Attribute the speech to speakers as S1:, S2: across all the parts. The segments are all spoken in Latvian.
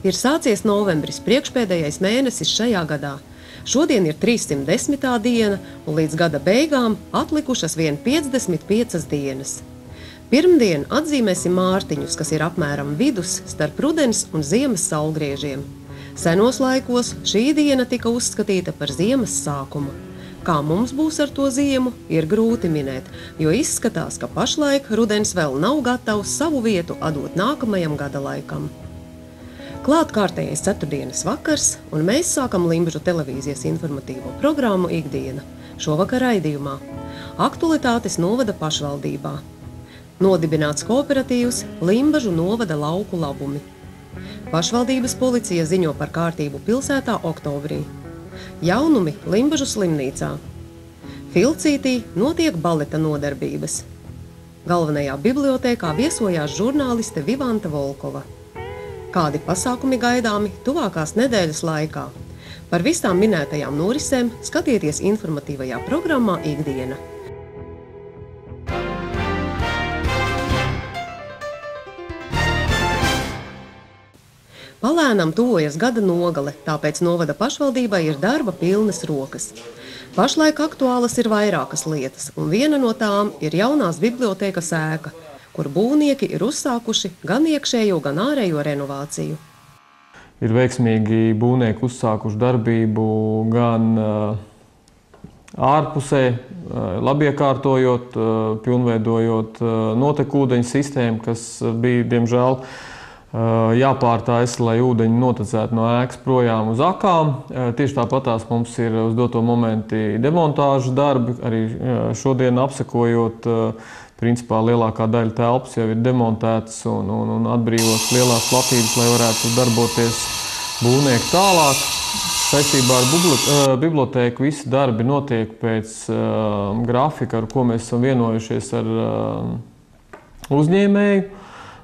S1: Ir sācies novembris, priekšpēdējais mēnesis šajā gadā. Šodien ir 310. diena, un līdz gada beigām atlikušas vien 55 dienas. Pirmdien atzīmēsim Mārtiņus, kas ir apmēram vidus starp rudens un ziemas saulgriežiem. Senos laikos šī diena tika uzskatīta par ziemas sākumu. Kā mums būs ar to ziemu, ir grūti minēt, jo izskatās, ka pašlaik rudens vēl nav gatavs savu vietu atdot nākamajam gada laikam. Klāt kārtējais ceturtdienas vakars, un mēs sākam Limbažu televīzijas informatīvo programmu Ikdiena. Šovakar raidījumā aktualitātes novada pašvaldībā. Nodibināts kooperatīvs Limbažu novada lauku labumi. Pašvaldības policija ziņo par kārtību pilsētā oktobrī. Jaunumi Limbažu slimnīcā. Filcītī notiek baleta nodarbības. Galvenajā bibliotēkā viesojās žurnāliste Vivanta Volkova. Kādi pasākumi gaidāmi tuvākās nedēļas laikā? Par visām minētajām norisēm skatieties informatīvajā programmā Ikdiena. Palēnam tuvojas gada nogale, tāpēc novada pašvaldībai ir darba pilnas rokas. Pašlaik aktuālas ir vairākas lietas, un viena no tām ir jaunās bibliotēkas ēka, kur būvnieki ir uzsākuši gan iekšējo, gan ārējo renovāciju.
S2: Ir veiksmīgi būvnieki uzsākuši darbību gan ārpusē, labiekārtojot, pilnveidojot notekūdeņu sistēmu, kas bija, diemžēl, jāpārtājas, lai ūdeņi notecētu no ēkas projām uz akām. Tieši tāpatās mums ir uz doto momenti demontāžas darbi, arī šodien apsekojot, principā lielākā daļa telpas jau ir demontētas un atbrīvotas lielās platības, lai varētu darboties būvnieki tālāk. Saistībā ar bibliotēku visi darbi notiek pēc grafika, ar ko mēs esam vienojušies ar uzņēmēju.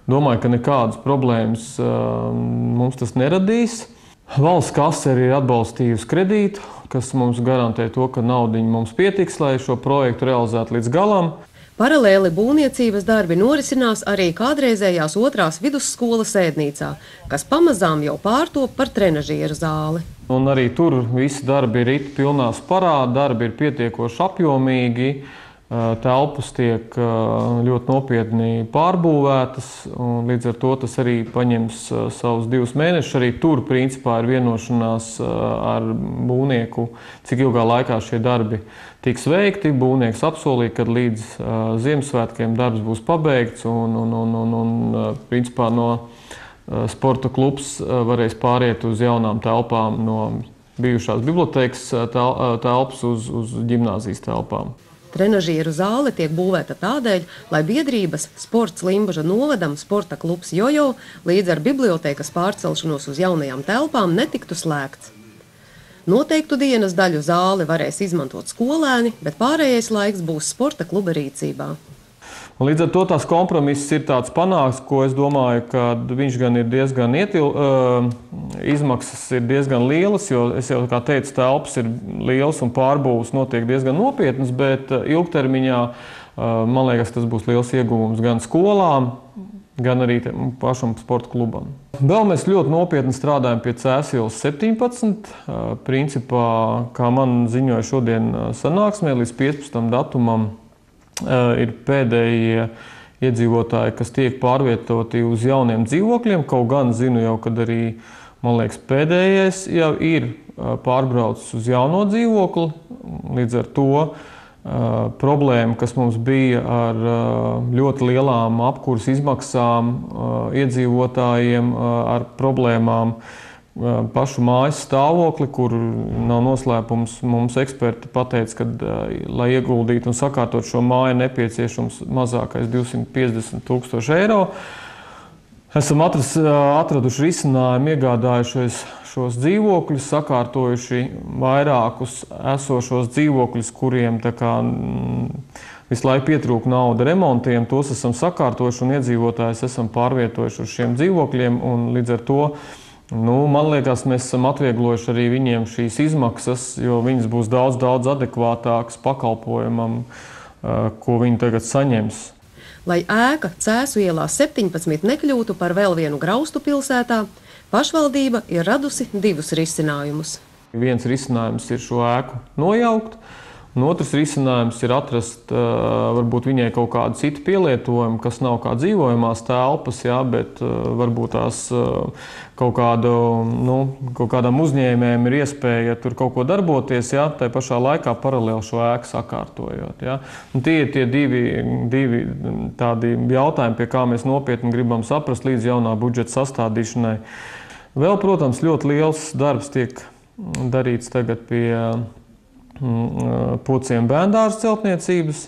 S2: Domāju, ka nekādas problēmas mums tas neradīs. Valsts kase arī ir atbalstījusi kredītu, kas mums garantē to, ka naudiņa mums pietiks, lai šo projektu realizētu līdz galam.
S1: Paralēli būvniecības darbi norisinās arī kādreizējās 2. vidusskolas ēdnīcā, kas pamazām jau pārtop par trenažieru zāli.
S2: Un arī tur visi darbi ir pilnā sparā, darbi ir pietiekoši apjomīgi. Telpas tiek ļoti nopietni pārbūvētas, un līdz ar to tas arī paņems savus 2 mēnešus. Arī tur, principā, ir vienošanās ar būvnieku, cik ilgā laikā šie darbi tiks veikti. Būvnieks apsolīja, ka līdz Ziemassvētkiem darbs būs pabeigts, un principā, no sporta klubs varēs pāriet uz jaunām telpām no bijušās bibliotēkas telpas uz ģimnāzijas telpām.
S1: Trenažieru zāle tiek būvēta tādēļ, lai biedrības Sports Limbaža novadam sporta klubs Jojo līdz ar bibliotēkas pārcelšanos uz jaunajām telpām netiktu slēgts. Noteiktu dienas daļu zāli varēs izmantot skolēni, bet pārējais laiks būs sporta kluba rīcībā.
S2: Līdz ar to tās kompromiss ir tāds panāks, ko es domāju, ka viņš gan ir diezgan izmaksas ir diezgan lielas, jo es jau kā teicu, telpas ir lielas un pārbūves notiek diezgan nopietnas, bet ilgtermiņā, man liekas, tas būs liels ieguvums gan skolām, gan arī pašam sporta klubam. Vēl mēs ļoti nopietni strādājam pie Cēsielas 17. Principā, kā man ziņoja šodien sanāksmē, līdz 15. datumam ir pēdējie iedzīvotāji, kas tiek pārvietoti uz jauniem dzīvokļiem. Kaut gan zinu jau, kad arī, man liekas, pēdējais jau ir pārbraucis uz jauno dzīvokli. Līdz ar to problēma, kas mums bija ar ļoti lielām apkuras izmaksām iedzīvotājiem, ar problēmām pašu mājas stāvokli, kur nav noslēpums. Mums eksperti pateica, ka, lai ieguldītu un sakārtot šo māju, nepieciešams mazākais 250 000 eiro. Esam atraduši risinājumu, iegādājušies šos dzīvokļus, sakārtojuši vairākus esošos dzīvokļus, kuriem visu laiku pietrūka nauda remontiem. Tos esam sakārtojuši un iedzīvotājus esam pārvietojuši uz šiem dzīvokļiem, un līdz ar to man liekas, mēs esam atvieglojuši arī viņiem šīs izmaksas, jo viņas būs daudz adekvātākas pakalpojumam, ko viņi tagad saņems.
S1: Lai ēka Cēsu ielā 17 nekļūtu par vēl vienu graustu pilsētā, Pašvaldība ir radusi divus risinājumus.
S2: Viens risinājums ir šo ēku nojaukt, un otrs risinājums ir atrast varbūt viņai kaut kādu citu pielietojumu, kas nav kā dzīvojamās telpas, jā, bet varbūt tās kaut kādam uzņēmējam ir iespēja tur kaut ko darboties, jā, tai pašā laikā paralēli šo ēku sakārtojot. Jā. Un tie ir tie divi tādi jautājumi, pie kā mēs nopietni gribam saprast līdz jaunā budžeta sastādīšanai. Vēl, protams, ļoti liels darbs tiek darīts tagad pie Pociem bērndārza celtniecības.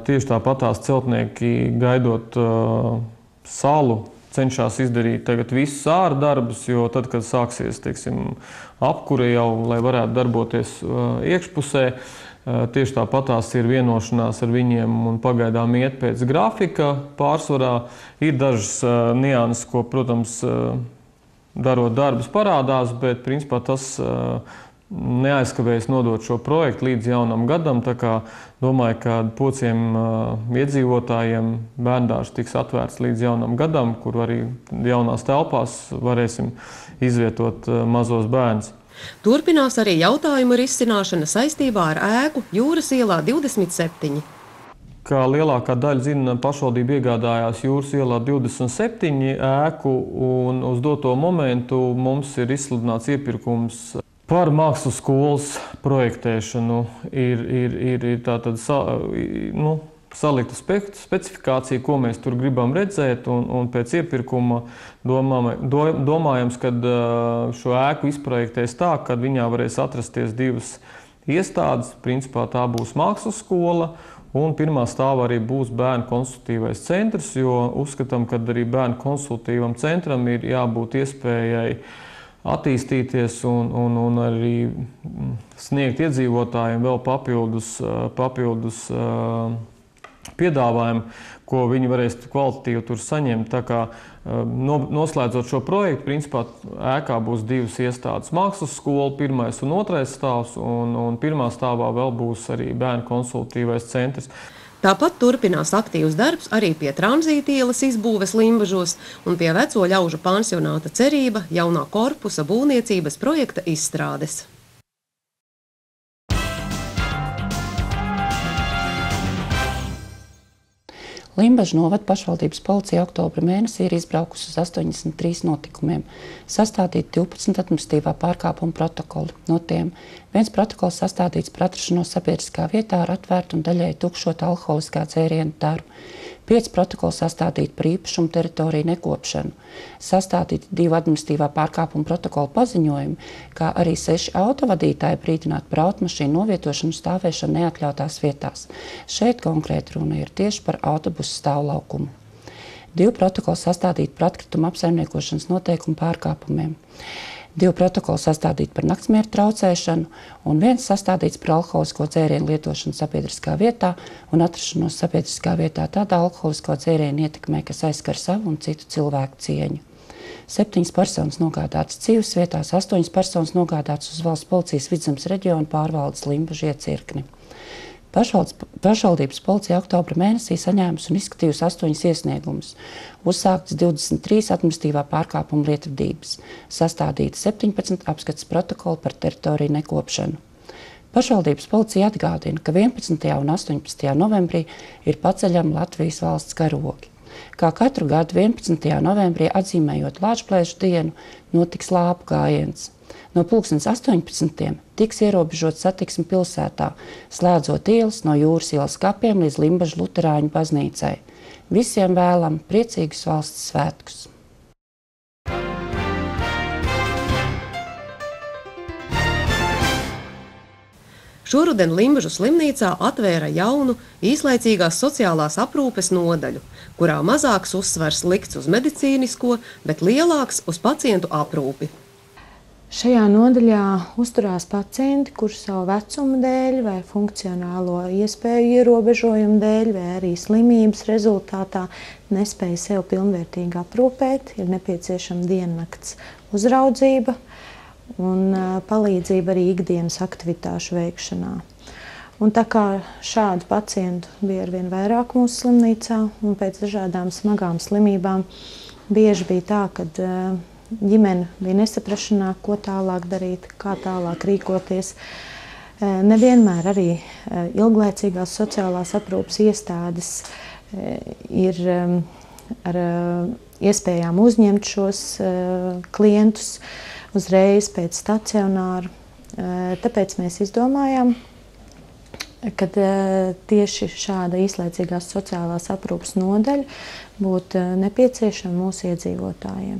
S2: Tieši tāpat tās celtnieki, gaidot salu, cenšas izdarīt tagad visus ārdarbus, jo tad, kad sāksies, teiksim, apkure jau, lai varētu darboties iekšpusē, tieši tāpat tās ir vienošanās ar viņiem un pagaidām iet pēc grafika pārsvarā. Ir dažas nianses, ko, protams, darot darbus parādās, bet principā tas neaizkavējas nodot šo projektu līdz jaunam gadam. Tā kā domāju, ka Pociem iedzīvotājiem bērndārs tiks atvērts līdz jaunam gadam, kur arī jaunās telpās varēsim izvietot mazos bērnus.
S1: Turpinās arī jautājumu risināšana saistībā ar ēku Jūras ielā 27.
S2: Kā lielākā daļa zina, pašvaldība iegādājās Jūras ielā 27 ēku, un uz doto momentu mums ir izsludināts iepirkums par mākslas skolas projektēšanu. Ir tātad salikta specifikācija, ko mēs tur gribam redzēt, un pēc iepirkuma domājams, ka šo ēku izprojektēs tā, ka viņā varēs atrasties divas iestādes. Principā tā būs mākslas skola, un pirmā stāvā arī būs bērnu konsultatīvais centrs, jo uzskatām, ka arī bērnu konsultatīvam centram ir jābūt iespējai attīstīties un arī sniegt iedzīvotājiem vēl papildus piedāvājumu, ko viņi varēs kvalitatīvi tur saņemt. Tā kā noslēdzot šo projektu, principā ēkā būs divas iestādes mākslas skola, pirmais un otrais stāvs, un pirmā stāvā vēl būs arī bērnu konsultatīvais centrs.
S1: Tāpat turpinās aktīvs darbs arī pie tranzīta ielas izbūves Limbažos un pie veco ļaužu pansionāta Cerība jaunā korpusa būvniecības projekta izstrādes.
S3: Limbažu novada pašvaldības policija oktobra mēnesī ir izbraukusi uz 83 notikumiem, sastādīt 12 administratīvā pārkāpuma protokoli. No tiem viens protokols sastādīts par atrašanos sabiedriskā vietā ar atvērtu un daļēji tukšotu alkoholiskā dzērienu taru. 5 protokoli sastādīti par īpašumu teritoriju nekopšanu, sastādīti 2 administratīvā pārkāpuma protokola paziņojumi, kā arī 6 autovadītāji brīdināti par automašīnu novietošanu stāvēšanu neatļautās vietās. Šeit konkrēti runa ir tieši par autobusu stāvlaukumu. 2 protokoli sastādīti par atkritumu apsaimniekošanas noteikumu pārkāpumiem. 2 protokoli sastādīti par naktsmieru traucēšanu un 1 sastādīts par alkoholisko dzērienu lietošanu sabiedriskā vietā un atrašanos sabiedriskā vietā tādā alkoholisko dzērienu ietekmē, kas aizskar savu un citu cilvēku cieņu. 7 personas nogādātas dzīves vietās, 8 personas nogādātas uz valsts policijas Vidzemes reģiona pārvaldes Limbažu iecirkni. Pašvaldības policija oktobra mēnesī saņēmusi un izskatījusi 8 iesniegumus, uzsāktas 23 administratīvā pārkāpuma lietvedības, sastādīti 17 apskates protokoli par teritoriju nekopšanu. Pašvaldības policija atgādina, ka 11. un 18. novembrī ir paceļami Latvijas valsts karogi. Kā katru gadu 11. novembrī atzīmējot Lāčplēšu dienu, notiks lāpu gājiens. No 18. tiks ierobežot satiksme pilsētā, slēdzot ielas no Jūras ielas kapiem līdz Limbažu luterāņu baznīcai. Visiem vēlam priecīgus valsts svētkus!
S1: Šoruden Limbažu slimnīcā atvēra jaunu īslaicīgās sociālās aprūpes nodaļu, kurā mazāks uzsvars likts uz medicīnisko, bet lielāks uz pacientu aprūpi.
S4: Šajā nodaļā uzturās pacienti, kurš savu vecumu dēļ vai funkcionālo iespēju ierobežojumu dēļ vai arī slimības rezultātā nespēja sev pilnvērtīgi aprūpēt, ir nepieciešama diennakts uzraudzība un palīdzība arī ikdienas aktivitāšu veikšanā. Un tā kā šādu pacientu bija arvien vairāk mūsu slimnīcā un pēc dažādām smagām slimībām bieži bija tā, kad ģimene bija nesaprašanā, ko tālāk darīt, kā tālāk rīkoties. Nevienmēr arī ilglaicīgās sociālās aprūpes iestādes ir ar iespējām uzņemt šos klientus uzreiz pēc stacionāra. Tāpēc mēs izdomājām, ka tieši šāda īslaicīgās sociālās aprūpes nodaļa būtu nepieciešama mūsu iedzīvotājiem.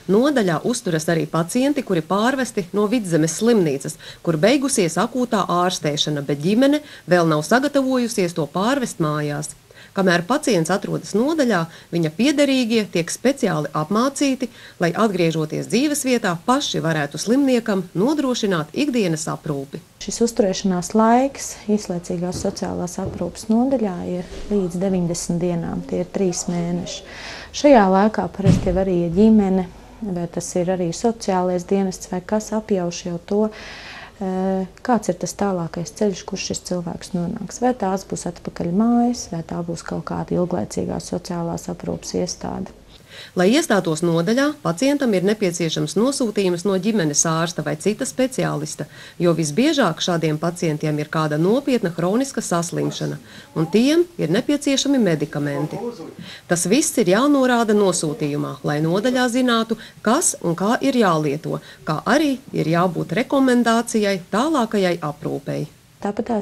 S1: Nodaļā uzturas arī pacienti, kuri pārvesti no Vidzemes slimnīcas, kur beigusies akūtā ārstēšana, bet ģimene vēl nav sagatavojusies to pārvest mājās. Kamēr pacients atrodas nodaļā, viņa piederīgie tiek speciāli apmācīti, lai atgriežoties dzīvesvietā paši varētu slimniekam nodrošināt ikdienas aprūpi.
S4: Šis uzturēšanās laiks īslaicīgās sociālās aprūpes nodaļā ir līdz 90 dienām, tie ir 3 mēneši. Šajā laikā parasti jau arī ģimene, vai tas ir arī sociālais dienests, vai kas apjauš jau to, kāds ir tas tālākais ceļš, kur šis cilvēks nonāks. Vai tās būs atpakaļ mājas, vai tā būs kaut kāda ilglaicīgā sociālās aprūpes iestāde.
S1: Lai iestātos nodaļā, pacientam ir nepieciešams nosūtījums no ģimenes ārsta vai cita speciālista, jo visbiežāk šādiem pacientiem ir kāda nopietna hroniska saslimšana, un tiem ir nepieciešami medikamenti. Tas viss ir jānorāda nosūtījumā, lai nodaļā zinātu, kas un kā ir jālieto, kā arī ir jābūt rekomendācijai tālākajai aprūpei.
S4: Tāpat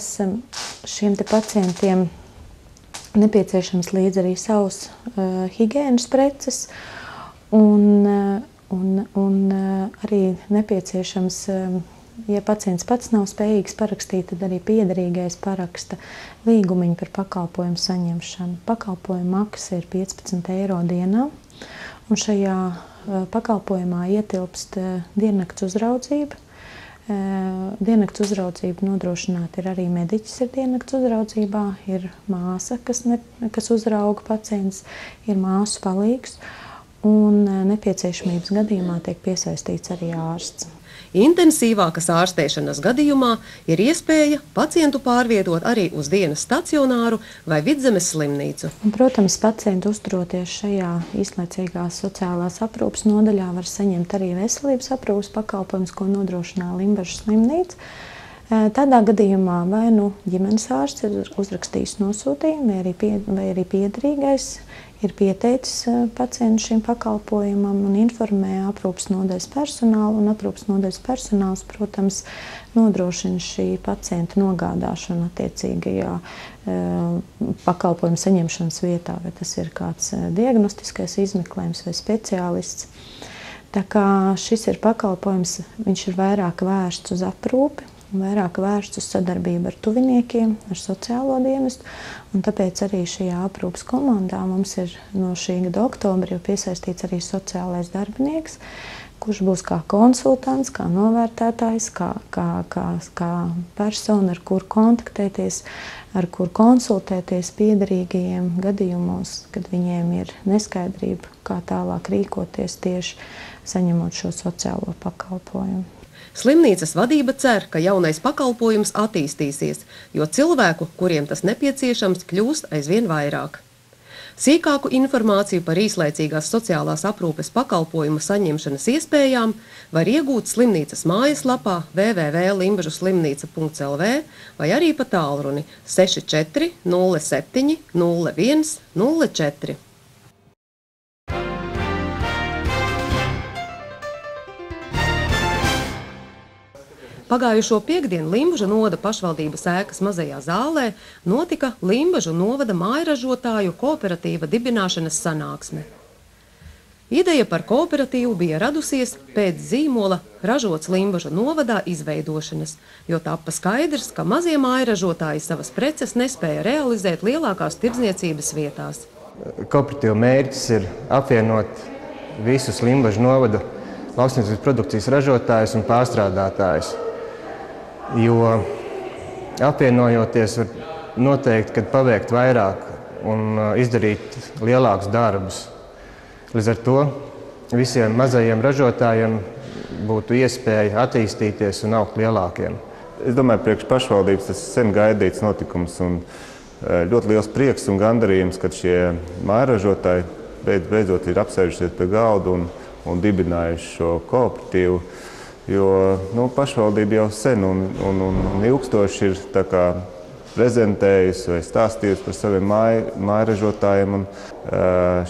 S4: šiem te pacientiem nepieciešams līdz arī savus higienas preces un arī nepieciešams, ja pacients pats nav spējīgs parakstīt, tad arī piederīgais paraksta līgumiņu par pakalpojumu saņemšanu. Pakalpojuma maksa ir 15 eiro dienā, un šajā pakalpojumā ietilpst diennakts uzraudzība. Diennakts uzraudzību nodrošināt ir arī mediķis ir diennakts uzraudzībā, ir māsa, kas uzrauga pacients, ir māsu palīgs, un nepieciešamības gadījumā tiek piesaistīts arī ārsts.
S1: Intensīvākas ārstēšanas gadījumā ir iespēja pacientu pārvietot arī uz dienas stacionāru vai Vidzemes slimnīcu.
S4: Protams, pacienti uzturoties šajā īslaicīgās sociālās aprūpes nodaļā var saņemt arī veselības aprūpes pakalpojumus, ko nodrošina Limbažas slimnīca. Tādā gadījumā vai ģimenes ārsts ir uzrakstījis nosūtījumu, vai arī piederīgais ir pieteicis pacientu šim pakalpojumam un informē aprūpes nodaļas personālu, un aprūpes nodaļas personāls, protams, nodrošina šī pacienta nogādāšanu attiecīgajā pakalpojuma saņemšanas vietā, vai tas ir kāds diagnostiskais izmeklējums vai speciālists. Tā kā šis ir pakalpojums, viņš ir vairāk vērsts uz aprūpi, vairāk vērsts uz sadarbību ar tuviniekiem, ar sociālo dienestu, un tāpēc arī šajā aprūpes komandā mums ir no šī gada oktobra jau piesaistīts arī sociālais darbinieks, kurš būs kā konsultants, kā novērtētājs, kā persona, ar kur kontaktēties, ar kur konsultēties piederīgajiem gadījumos, kad viņiem ir neskaidrība, kā tālāk rīkoties tieši saņemot šo sociālo pakalpojumu.
S1: Slimnīcas vadība cer, ka jaunais pakalpojums attīstīsies, jo cilvēku, kuriem tas nepieciešams, kļūst aizvien vairāk. Sīkāku informāciju par īslaicīgās sociālās aprūpes pakalpojumu saņemšanas iespējām var iegūt slimnīcas mājaslapā www.limbažuslimnīca.lv vai arī pa tālruni 64 07 01 04. Pagājušo piektdienu Limbažu novada pašvaldības ēkas mazajā zālē notika Limbažu novada mājražotāju kooperatīva dibināšanas sanāksme. Ideja par kooperatīvu bija radusies pēc zīmola ražots Limbažu novadā izveidošanas, jo tappa skaidrs, ka mazie mājražotāji savas preces nespēja realizēt lielākās tirdzniecības vietās.
S5: Kooperatīva mērķis ir apvienot visus Limbažu novada lauksaimniecības produkcijas ražotājus un pārstrādātājus. Jo apvienojoties var noteikti, kad paveikt vairāk un izdarīt lielākus darbus. Līdz ar to visiem mazajiem ražotājiem būtu iespēja attīstīties un augt lielākiem.
S6: Es domāju, priekš pašvaldības tas sen gaidīts notikums un ļoti liels prieks un gandarījums, kad šie mājražotāji beidzot ir apsēžušies pie galda un un dibinājuši šo kooperatīvu. Jo pašvaldība jau sen un ilgstoši ir tā kā prezentējusi vai stāstījusi par saviem mājražotājiem. Un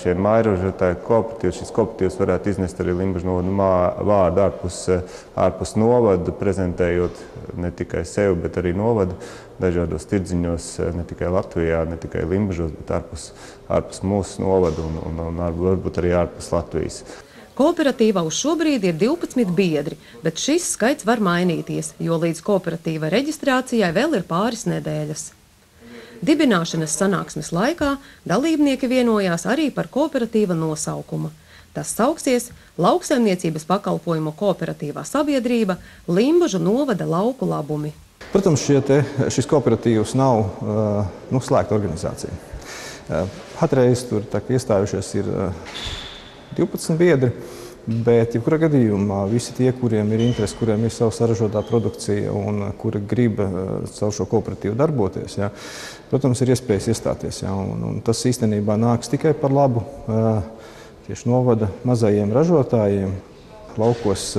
S6: šie mājražotāji kooperatīvs, šis kooperatīvs varētu iznest arī Limbažu novada vārdu ārpus novada, prezentējot ne tikai sevi, bet arī novadu dažādos tirdziņos, ne tikai Latvijā, ne tikai Limbažos, bet ārpus mūsu novadu un varbūt arī ārpus Latvijas.
S1: Kooperatīvā uz šobrīd ir 12 biedri, bet šis skaits var mainīties, jo līdz kooperatīva reģistrācijai vēl ir pāris nedēļas. Dibināšanas sanāksmes laikā dalībnieki vienojās arī par kooperatīva nosaukumu. Tas sauksies Lauksaimniecības pakalpojumu kooperatīvā sabiedrība Limbažu novada lauku labumi.
S7: Protams, šis kooperatīvs nav slēgta organizācija. Patreiz tur iestājušies ir 12 biedri, bet jebkurā gadījumā visi tie, kuriem ir interesi, kuriem ir savu saražotā produkcija un kuri grib caur šo kooperatīvu darboties, protams, ir iespējas iestāties. Un tas īstenībā nāks tikai par labu tieši novada mazajiem ražotājiem. Laukos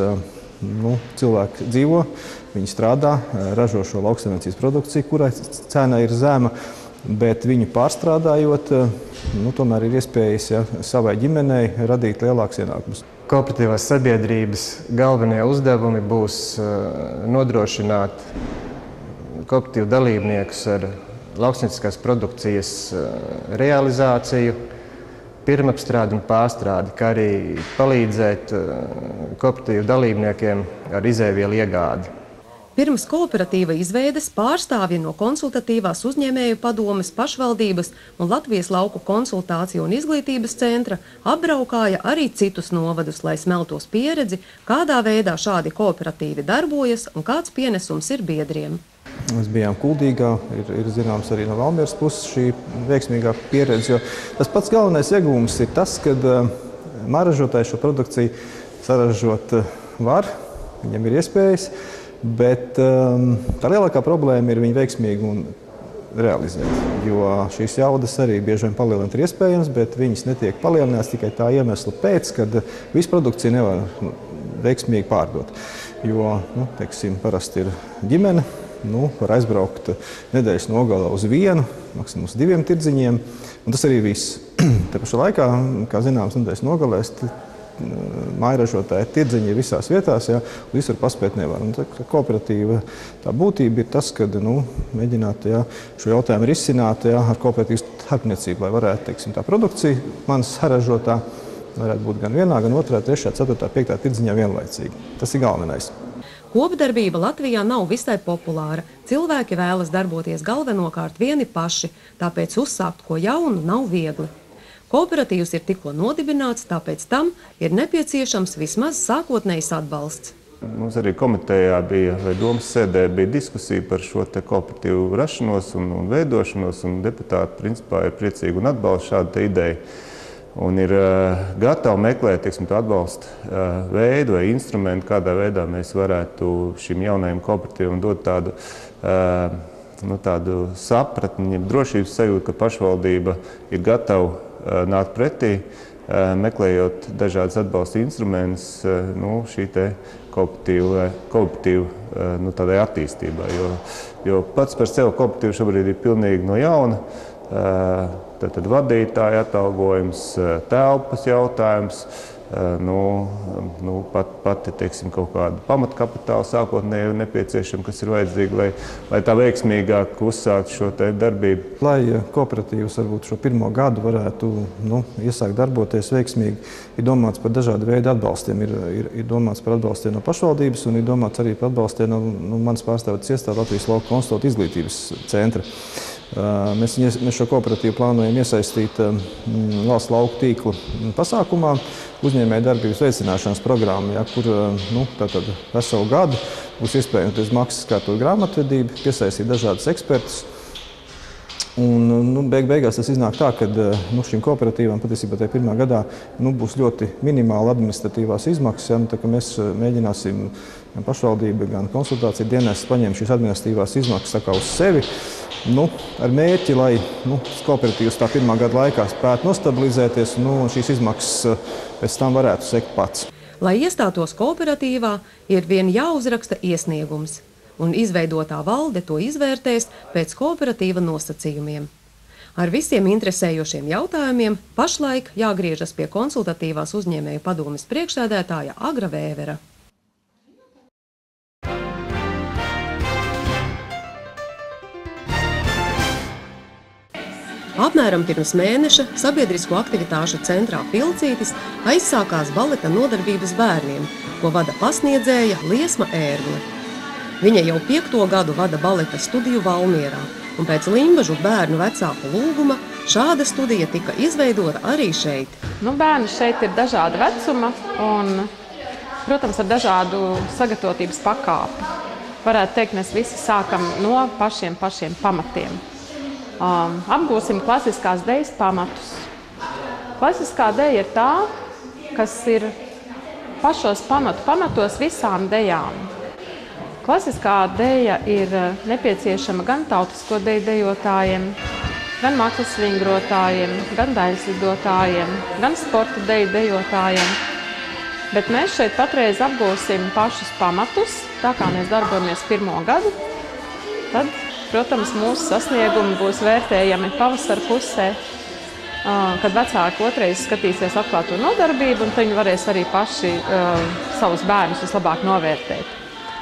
S7: cilvēki dzīvo, viņi strādā, ražo šo lauksaimniecības produkciju, kurai cena ir zema. Bet viņu pārstrādājot, tomēr ir iespējas savai ģimenei radīt lielākus ienākumus.
S5: Kooperatīvās sabiedrības galvenie uzdevumi būs nodrošināt kooperatīvu dalībniekus ar lauksaimnieciskās produkcijas realizāciju, pirmapstrādi un pārstrādi, kā arī palīdzēt kooperatīvu dalībniekiem ar izēvielu iegādi.
S1: Pirms kooperatīva izveides pārstāvji no konsultatīvās uzņēmēju padomes, pašvaldības un Latvijas lauku konsultāciju un izglītības centra apbraukāja arī citus novadus, lai smeltos pieredzi, kādā veidā šādi kooperatīvi darbojas un kāds pienesums ir biedriem.
S7: Mēs bijām Kuldīgā, ir zināms arī no Valmieras puses šī veiksmīgā pieredze, jo tas pats galvenais iegūms ir tas, kad mājražotāji šo produkciju saražot var, viņam ir iespējas, bet tā lielākā problēma ir viņu veiksmīgi un realizēt, jo šīs jaudas arī bieži vien palielināt ir iespējams, bet viņas netiek palielināts tikai tā iemesla pēc, kad visu produkciju nevar veiksmīgi pārdot. Jo, parasti ir ģimene, var aizbraukt nedēļas nogalā uz vienu, maksimums 2 tirdziņiem, un tas arī viss. Te pašā laikā, kā zināms, nedēļas nogalēs mājražotāji tirdziņi ir visās vietās, un visur paspēt nevar. Un kooperatīva tā būtība ir tas, kad mēģināt šo jautājumu risināt ar kooperatīvas starpniecību, lai varētu, tā produkcija manas saražotā varētu būt gan vienā, gan otrā, 3., 4., 5. tirdziņā vienlaicīgi. Tas ir galvenais.
S1: Kopdarbība Latvijā nav visai populāra. Cilvēki vēlas darboties galvenokārt vieni paši, tāpēc uzsākt ko jaunu nav viegli. Kooperatīvs ir tikko nodibināts, tāpēc tam ir nepieciešams vismaz sākotnējs atbalsts.
S6: Mums arī komitejā vai domas sēdē bija diskusija par šo kooperatīvu rašanos un veidošanos, un deputāti principā ir priecīgi un atbalsta šādu ideju. Un ir gatavi meklēt atbalsta veidu vai instrumentu, kādā veidā mēs varētu šim jaunajam kooperatīvam dot tādu sapratni, drošības sajūtu, ka pašvaldība ir gatava nākt pretī, meklējot dažādas atbalsta instrumentus šī kooperatīva tādai attīstībai. Jo pats par sevi kooperatīva šobrīd ir pilnīgi no jauna. Tad vadītāja atalgojums, telpas jautājums, pati kaut kāda pamatkapitāla sākotnēji nepieciešama, kas ir vajadzīga, lai tā veiksmīgāk uzsākt šo darbību.
S7: Lai kooperatīvs varbūt šo pirmo gadu varētu iesākt darboties veiksmīgi, ir domāts par dažādu veidu atbalstiem. Ir domāts par atbalstiem no pašvaldības un ir domāts arī par atbalstiem no manas pārstāvētas iestādes Latvijas lauku konsultātu izglītības centra. Mēs šo kooperatīvu plānojam iesaistīt valsts lauku tīklu pasākumā, uzņēmēju darbības veicināšanas programmu, kur tātad veselu gadu būs iespējams bez maksas kārtot grāmatvedību, piesaistīt dažādus ekspertus. Un beigās tas iznāk tā, ka šim kooperatīvam patiesībā tajā pirmā gadā būs ļoti minimāla administratīvās izmaksas. Tā kā mēs mēģināsim gan pašvaldība, gan konsultācija dienests paņemt šīs administratīvās izmaksas tā kā uz sevi, ar mērķi, lai kooperatīvs tā pirmā gada laikā spētu nostabilizēties un šīs izmaksas pēc tam varētu sekt pats.
S1: Lai iestātos kooperatīvā, ir vien jāuzraksta iesniegums, un izveidotā valde to izvērtēs pēc kooperatīva nosacījumiem. Ar visiem interesējošiem jautājumiem pašlaik jāgriežas pie konsultatīvās uzņēmēju padomes priekšsēdētāja Agra Vēvera. Apmēram pirms mēneša Sabiedrisko aktivitāšu centrā Pilcītis aizsākās baleta nodarbības bērniem, ko vada pasniedzēja Liesma Ērgle. Viņa jau 5. gadu vada baleta studiju Valmierā, un pēc Limbažu bērnu vecāku lūguma šāda studija tika izveidota arī šeit.
S8: Bērni šeit ir dažāda vecuma un, protams, ar dažādu sagatavotības pakāpi. Varētu teikt, mēs visi sākam no pašiem pamatiem. Apgūsim klasiskās dejas pamatus. Klasiskā deja ir tā, kas ir pašos pamatos visām dejām. Klasiskā deja ir nepieciešama gan tautisko deju dejotājiem, gan mākslas vingrotājiem, gan daļslidotājiem, gan sporta deju dejotājiem. Bet mēs šeit patreiz apgūsim pašus pamatus, tā kā mēs darbojamies 1. gadu. Tad, protams, mūsu sasniegumi būs vērtējami pavasara pusē, kad vecāki otrais skatīsies atklāto nodarbību, un viņi varēs arī paši savus bērnus vislabāk novērtēt,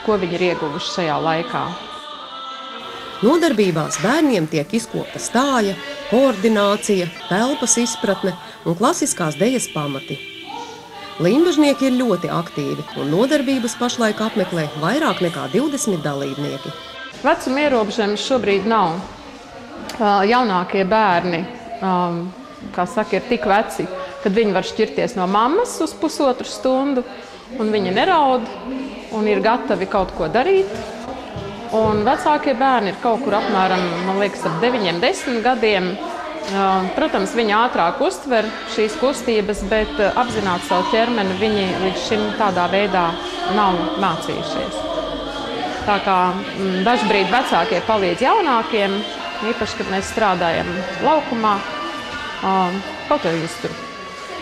S8: ko viņi ir ieguvuši šajā laikā.
S1: Nodarbībās bērniem tiek izkopta stāja, koordinācija, telpas izpratne un klasiskās dejas pamati. Limbažnieki ir ļoti aktīvi, un nodarbības pašlaik apmeklē vairāk nekā 20 dalībnieki.
S8: Vecuma ierobežojums šobrīd nav. Jaunākie bērni, kā saka, ir tik veci, kad viņi var šķirties no mammas uz pusotru stundu, un viņi neraud un ir gatavi kaut ko darīt. Un vecākie bērni ir kaut kur apmēram, man liekas, ap 9–10 gadiem. Protams, viņi ātrāk uztver šīs kustības, bet apzināt savu ķermeni viņi līdz šim tādā veidā nav mācījušies. Tā kā dažbrīd vecākie palīdz jaunākiem, īpaši, kad mēs strādājam laukumā, kaut vai jūs tur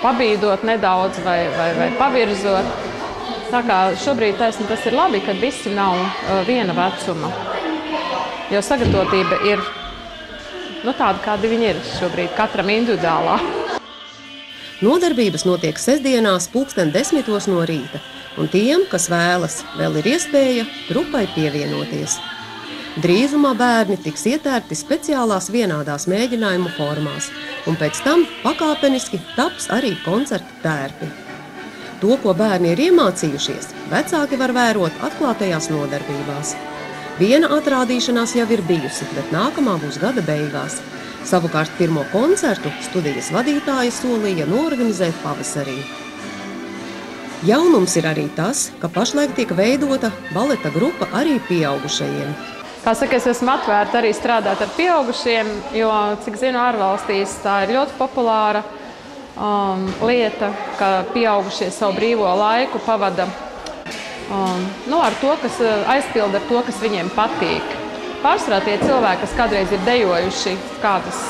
S8: pabīdot nedaudz vai pavirzot. Tā kā šobrīd taisni tas ir labi, ka visi nav viena vecuma, jo sagatavotība ir tāda, kāda viņi ir šobrīd, katram individuālā.
S1: Nodarbības notiek sestdienās 10:00 no rīta, un tiem, kas vēlas, vēl ir iespēja grupai pievienoties. Drīzumā bērni tiks ietērpti speciālās vienādās mēģinājumu formās, un pēc tam pakāpeniski taps arī koncerta tērpi. To, ko bērni ir iemācījušies, vecāki var vērot atklātajās nodarbībās. Viena atrādīšanās jau ir bijusi, bet nākamā būs gada beigās. Savukārt pirmo koncertu studijas vadītāja solīja noorganizēt pavasarī. Jaunums ir arī tas, ka pašlaik tiek veidota baleta grupa arī pieaugušajiem.
S8: Kā saka, es esmu atvērta arī strādāt ar pieaugušiem, jo, cik zinu, ārvalstīs tā ir ļoti populāra lieta, ka pieaugušie savu brīvo laiku pavada ar to, kas aizpilda ar to, kas viņiem patīk. Pārsvarā tie cilvēki, kas kādreiz ir dejojuši kādas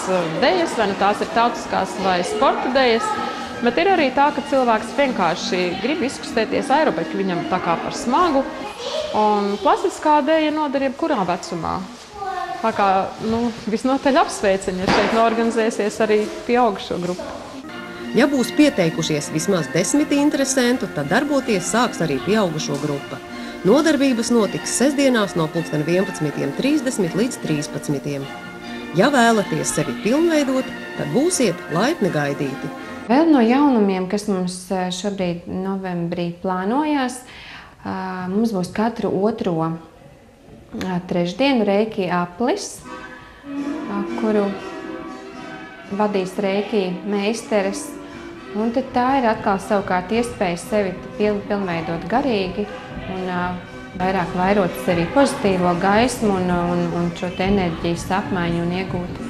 S8: dejas, vai tās ir tautiskās vai sporta dejas, bet ir arī tā, ka cilvēks vienkārši grib izkustēties aerobiku viņam tā kā par smagu, un klasiskā deja noder jebkurā vecumā. Tā kā, visnotaļ apsveicina, ja šeit noorganizēsies arī pieaugušo grupu.
S1: Ja būs pieteikušies vismaz 10 interesentu, tad darboties sāks arī pieaugušo grupa. Nodarbības notiks sestdienās no 11:30 līdz 13:00. Ja vēlaties sevi pilnveidot, tad būsiet laipni gaidīti.
S9: Vēl no jaunumiem, kas mums šobrīd novembrī plānojās, mums būs katru otro trešdienu reiki aplis, kuru vadīs reiki meisteres. Un tad tā ir atkal savukārt iespēja sevi pilnveidot garīgi un vairāk vairot sevi pozitīvo gaismu un šo te enerģijas apmaiņu un iegūt,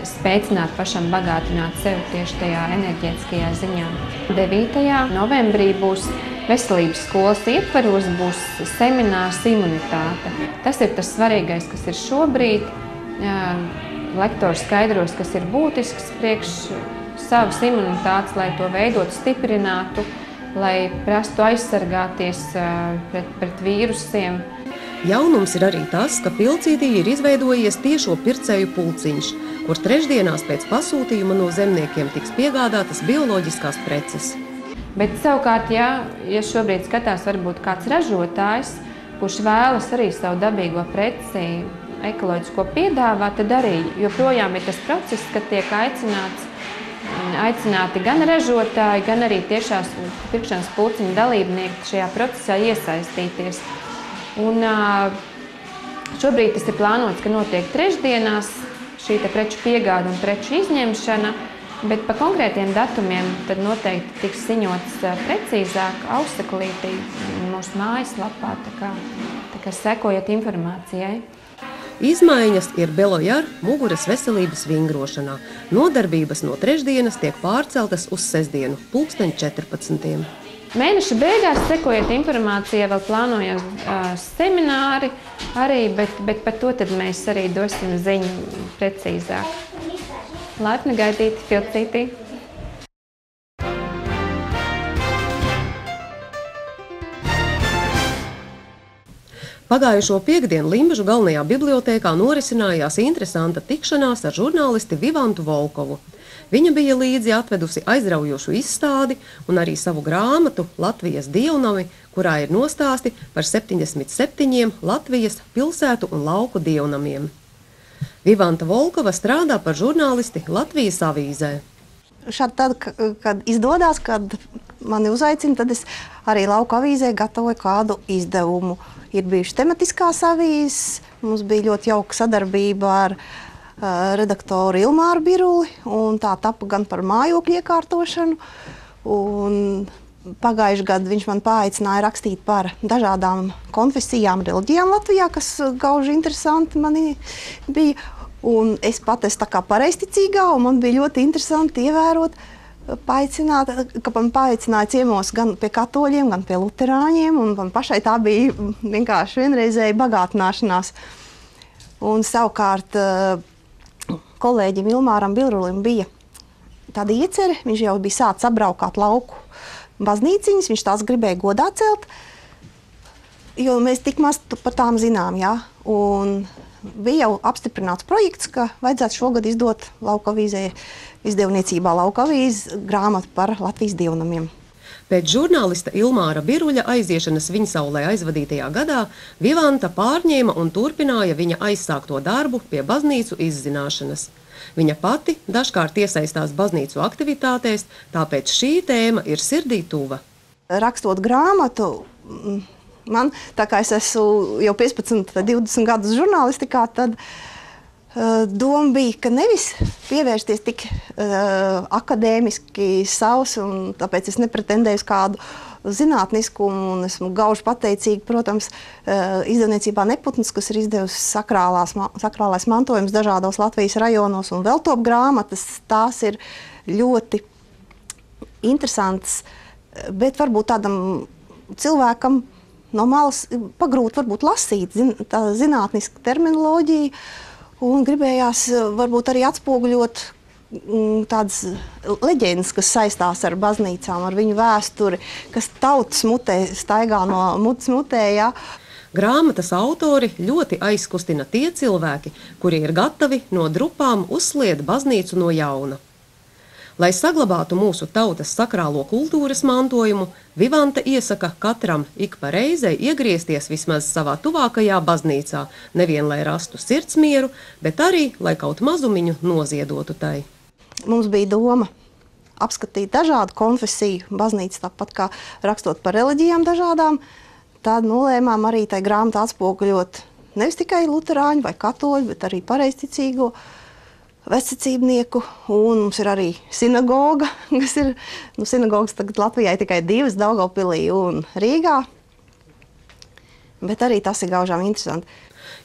S9: spēcināt pašam, bagātināt sevi tieši tajā enerģētiskajā ziņā. 9. novembrī būs veselības skolas ietvaros, būs seminārs imunitāte. Tas ir tas svarīgais, kas ir šobrīd. Lektors skaidros, kas ir būtisks priekš savas imunitātes, lai to veidotu, stiprinātu, lai prastu aizsargāties pret vīrusiem.
S1: Jaunums ir arī tas, ka Pilcītī ir izveidojies tiešo pircēju pulciņš, kur trešdienās pēc pasūtījuma no zemniekiem tiks piegādātas bioloģiskās preces.
S9: Bet savukārt, ja šobrīd skatās varbūt kāds ražotājs, kurš vēlas arī savu dabīgo preci ekoloģisko piedāvāt, tad arī joprojām ir tas process, kad tiek aicināti gan ražotāji, gan arī tiešās pirkšanas pulciņa dalībnieki šajā procesā iesaistīties. Un šobrīd tas ir plānots, ka notiek trešdienās šī preču piegāde un preču izņemšana, bet par konkrētiem datumiem tad noteikti tiks ziņots precīzāk austeklītī mūsu mājaslapā, tā kā sekojiet informācijai.
S1: Izmaiņas ir Belojar muguras veselības vingrošanā. Nodarbības no trešdienas tiek pārceltas uz sestdienu, 14.
S9: Mēneša beigās sekojiet informācijai, vēl plānojās semināri arī, bet par to tad mēs arī dosim ziņu precīzāk. Laipni gaidīti Pilcītī.
S1: Pagājušo piektdienu Limbažu galvenajā bibliotēkā norisinājās interesanta tikšanās ar žurnālisti Vivantu Volkovu. Viņa bija līdzi atvedusi aizraujošu izstādi un arī savu grāmatu Latvijas dievnami, kurā ir nostāsti par 77 Latvijas pilsētu un lauku dievnamiem. Vivanta Volkova strādā par žurnālisti Latvijas avīzē.
S10: Tad, kad izdodas, kad mani uzaicina, tad es arī lauku avīzē gatavoju kādu izdevumu. Ir bijušas tematiskās avīzes, mums bija ļoti jauka sadarbība ar redaktoru Ilmāru Biruli, un tā tapa gan par mājokļu iekārtošanu. Pagājušajā gadā viņš man paaicināja rakstīt par dažādām konfesijām, reliģijām Latvijā, kas gauži interesanti mani bija. Un es pat esmu tā kā pareizticīgā, un man bija ļoti interesanti ievērot, ka man paaicināja ciemos gan pie katoļiem, gan pie luterāņiem, un man pašai tā bija vienkārši vienreizēja bagātināšanās. Un savukārt kolēģim Ilmāram Birulim bija tāda iecere, viņš jau bija sācis apbraukāt lauku baznīciņas, viņš tās gribēja godā celt, jo mēs tik maz par tām zinām, jā. Un bija jau apstiprināts projekts, ka vajadzētu šogad izdot lauka avīzē, izdevniecībā lauka avīzes grāmatu par Latvijas dievnamiem.
S1: Pēc žurnālista Ilmāra Biruļa aiziešanas Viņsaulē aizvadītajā gadā Vivanta pārņēma un turpināja viņa aizsākto darbu pie baznīcu izzināšanas. Viņa pati dažkārt iesaistās baznīcu aktivitātēs, tāpēc šī tēma ir sirdī tuva.
S10: Rakstot grāmatu, man, tā kā es esmu jau 15 vai 20 gadus žurnālistikā, tad doma bija, ka nevis pievērsties tik akadēmiski savs, un tāpēc es nepretendēju uz kādu zinātniskumu, un esmu gauži pateicīga, protams, izdevniecībā Neputns, kas ir izdevusi sakrālais mantojums dažādos Latvijas rajonos, un vēl top grāmatas, tās ir ļoti interesants, bet varbūt tādam cilvēkam no malas pagrūti varbūt lasīt tā zinātniska terminoloģija, un gribējās varbūt arī atspoguļot tādas leģendas, kas saistās ar baznīcām, ar viņu vēsturi, kas tautas mutē staigā no mutes mutē, jā.
S1: Grāmatas autori ļoti aizkustina tie cilvēki, kuri ir gatavi no drupām uzsliet baznīcu no jauna. Lai saglabātu mūsu tautas sakrālo kultūras mantojumu, Vivanta iesaka katram ik pa reizei iegriezties vismaz savā tuvākajā baznīcā, nevien lai rastu sirdsmieru, bet arī, lai kaut mazumiņu noziedotu tai.
S10: Mums bija doma apskatīt dažādu konfesiju baznīcu, tāpat kā rakstot par reliģijām dažādām, tad nolēmām arī tai grāmatā atspoguļot nevis tikai luterāņu vai katoļu, bet arī pareizticīgo vecticībnieku, un mums ir arī sinagoga, kas ir, sinagogas tagad Latvijai tikai 2, Daugavpilī un Rīgā, bet arī tas ir gaužām interesanti.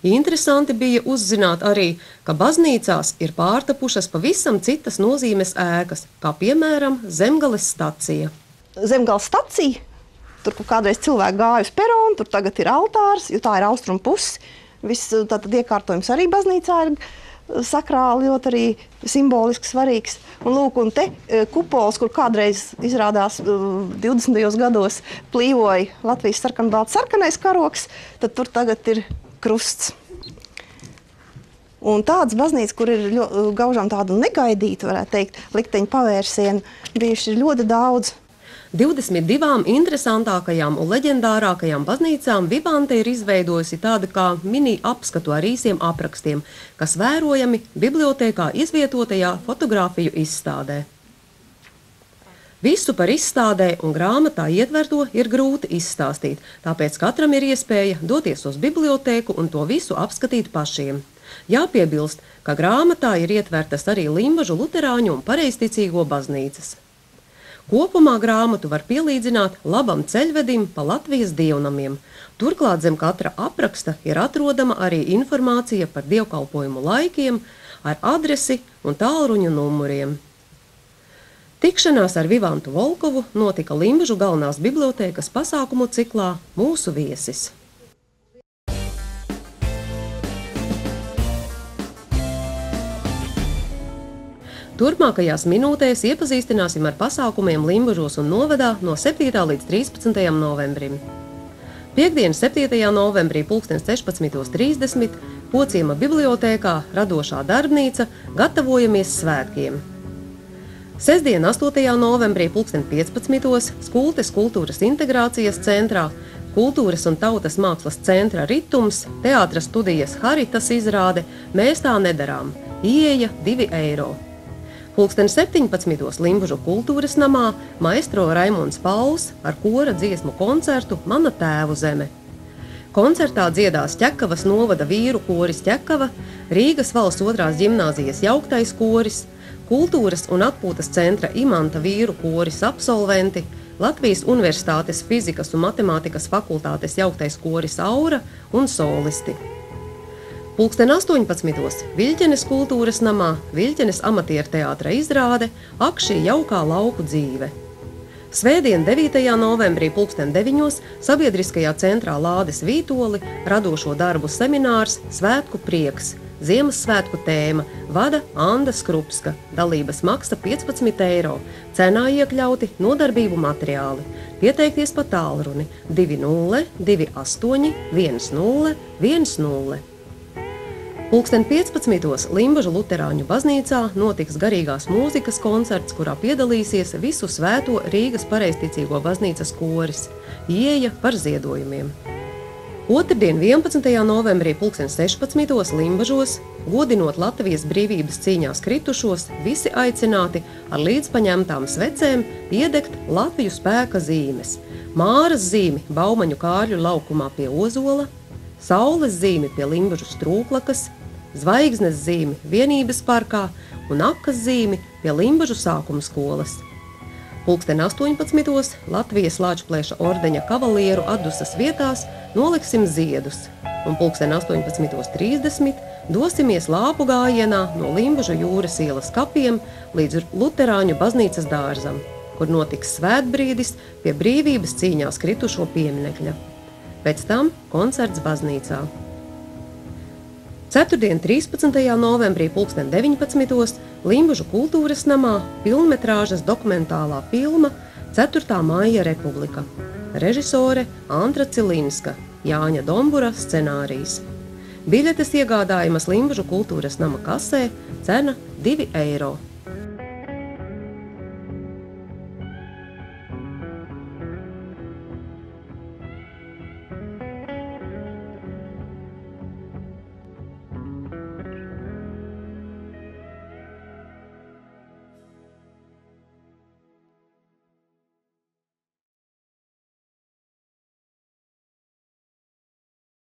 S1: Interesanti bija uzzināt arī, ka baznīcās ir pārtapušas pavisam citas nozīmes ēkas, kā piemēram Zemgales stacija.
S10: Zemgales stacija, tur, kur kādreiz cilvēki gāja uz peronu, tur tagad ir altārs, jo tā ir austrumu pusi. Viss tātad iekārtojums arī baznīcā ir sakrāli, ļoti arī simboliski svarīgs. Un lūk, un te kupols, kur kādreiz izrādās 20. gados plīvoja Latvijas sarkanbalts-sarkanais karoks, tad tur tagad ir krusts. Un tāds baznīca, kur ir gaužām tādu negaidītu, varētu teikt, likteņu pavērsienu, bijuši ļoti daudz.
S1: 22 interesantākajām un leģendārākajām baznīcām Vivante ir izveidojusi tādu kā mini apskatu ar īsiem aprakstiem, kas vērojami bibliotēkā izvietotajā fotogrāfiju izstādē. Visu par izstādē un grāmatā ietverto ir grūti izstāstīt, tāpēc katram ir iespēja doties uz bibliotēku un to visu apskatīt pašiem. Jāpiebilst, ka grāmatā ir ietvertas arī Limbažu luterāņu un pareizticīgo baznīcas. Kopumā grāmatu var pielīdzināt labam ceļvedim pa Latvijas dievnamiem. Turklāt zem katra apraksta ir atrodama arī informācija par dievkalpojumu laikiem ar adresi un tālruņu numuriem. Tikšanās ar Vivantu Volkovu notika Limbažu galvenās bibliotēkas pasākumu ciklā Mūsu viesis. Turpmākajās minūtēs iepazīstināsim ar pasākumiem Limbažos un novadā no 7. līdz 13. novembrim. Piektdien 7. novembrī 16:30 Pociema bibliotēkā Radošā darbnīca gatavojamies svētkiem. Sestdien 8. novembrī 15:00 Skultes kultūras integrācijas centrā Kultūras un tautas mākslas centra Ritums, teātra studijas Haritas izrāde Mēs tā nedarām, ieeja 2 eiro. 17:00 Limbažu kultūras namā maestro Raimonds Pauls ar kora dziesmu koncertu Mana tēvu zeme. Koncertā dziedās Ķekavas novada vīru koris Ķekava, Rīgas valsts 2. ģimnāzijas jauktais koris, Kultūras un atpūtas centra Imanta vīru koris absolventi, Latvijas Universitātes fizikas un matemātikas fakultātes jauktais koris Aura un solisti. 18:00 Viļķenes kultūras namā Viļķenes amatieru teātra izrāde Ak, šī jaukā lauku dzīve. Svētdien 9. novembrī 9:00 Sabiedriskajā centrā Lādes Vītoli radošo darbu seminārs Svētku prieks, Ziemassvētku tēma, vada Anda Skrupska, dalības maksa 15 eiro, cenā iekļauti nodarbību materiāli. Pieteikties pa tālruni 20 28 10 10. 15:00 Limbažu luterāņu baznīcā notiks garīgās mūzikas koncerts, kurā piedalīsies visu svēto Rīgas pareizticīgo baznīcas koris. Ieeja par ziedojumiem. Otrdien 11. novembrī 16:00 Limbažos, godinot Latvijas brīvības cīņās kritušos, visi aicināti ar līdzpaņemtām svecēm iedegt Latviju spēka zīmes. Māras zīmi Baumaņu Kārļu laukumā pie Ozola, saules zīmi pie Limbažu Strūklakas, zvaigznes zīmi Vienības parkā un akas zīmi pie Limbažu sākuma skolas. 18:00 Latvijas Lāčplēša ordeņa kavalieru atdusas vietās noliksim ziedus, un 18:30 dosimies lāpu gājienā no Limbažu jūras ielas kapiem līdz Luterāņu baznīcas dārzam, kur notiks svētbrīdis pie brīvības cīņās kritušo pieminekļa. Pēc tam koncerts baznīcā. Ceturtdien 13. novembrī 19:00 Limbažu kultūras namā pilnmetrāžas dokumentālā filma 4. māja republika. Režisore Andra Cilinska, Jāņa Dombura scenārijs. Biļetes iegādājamas Limbažu kultūras nama kasē, cena 2 eiro.